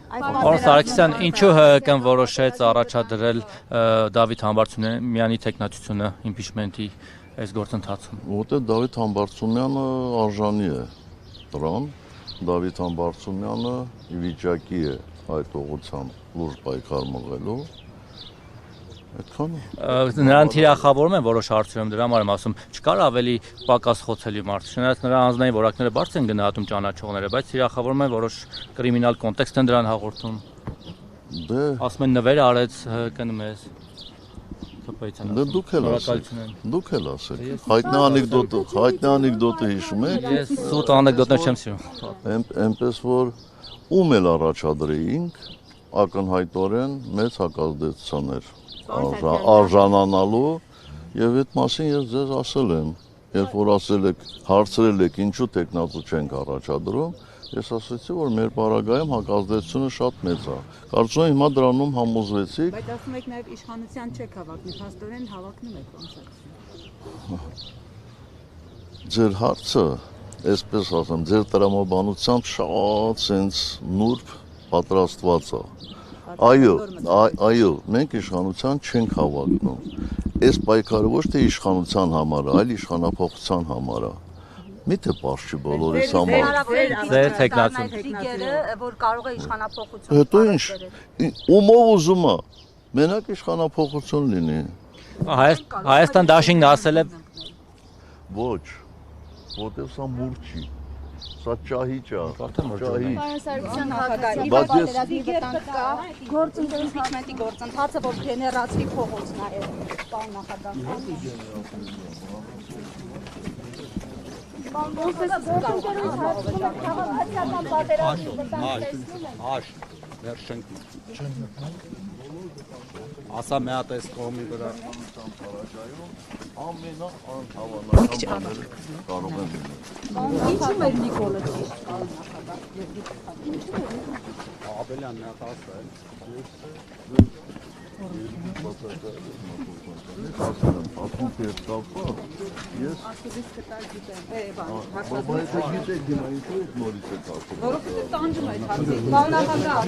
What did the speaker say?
Պարոն Սարգսյան, ինչու ՀՀԿ-ն որոշեց առաջադրել Դավիթ Համբարձումյանի թեկնածությունը իմպիչմենտի այս գործընթացում։ Որտեղ Դավիթ Համբարձումյանը արժանի է դրան, Դավիթ Համբարձումյանը ի վիճակի է այդ ուղղությամբ լուրջ պայքար մղելու։ Նրան թիրախավորում են որոշ հարցերում, դրա համար եմ ասում, չկար ավելի պակաս խոցելի մարդ, չնայած նրա անձնային որակները բարձր են գնահատում ճանաչողները, բայց թիրախավորում են որոշ կրիմինալ կոնտեքստ են դրան հաղորդում։ Ասում են նվեր արեց ՀՀԿ-ն մեզ։ Դուք էլ ասեք։ Հայտնի անեկդոտը հիշում եք։ Ես սուտ անեկդոտներ չեմ սիրում։ Էնպես որ ում էլ առաջադրեինք, ակնհայտորեն մեծ հակազդեցության էր արժանանալու եւ այդ մասին ես ձեզ ասել եմ, երբ որ հարցրել եք ինչու տեխնացու չենք առաջադրում, ես ասացի, որ մեր պարագայում հակազդեցությունը շատ մեծ է։ Կարծում եմ հիմա դրանում համոզվեցիք։ Բայց ասում եք նաեւ իշխանության չեք հավակնի, փաստորեն հավակնում եք ոնց։ Ձեր հարցը, այսպես ասեմ, ձեր տրամաբանությամբ շատ sense նուրբ պատրաստված է։ Այո, մենք իշխանության չենք հավակնում։ Այս պայքարը ոչ թե իշխանության համար է, այլ իշխանափոխության համար է։ Միթե պարզ չի բոլորիս համար։ Ձեր թեկնածուն։ Որ կարող է իշխանափոխություն։ Հետո ինչ, ումով ուզում է, մենակ իշխանափոխություն լինի։ Հայաստան դաշինքն ասել է Ոչ, որտեղ սա մուրջ չի։ Սա ճահիճ է, ճահիճ։ Սարգսյան նախագահի վտանգ կա, իմպիչմենտի գործընթացը, որ գեներացվի փողոցն է, պարոն նախագահ։ Ասա մի հատ էս կողմի վրա ամենաանհավանական կարող են լինել։ Ինչու՞ մեր Նիկոլը ճիշտ պարոն նախագահ։ Աբելյան մի հատ ասա Որովհետև տանջում է հարցի։ Պարոն նախագահ,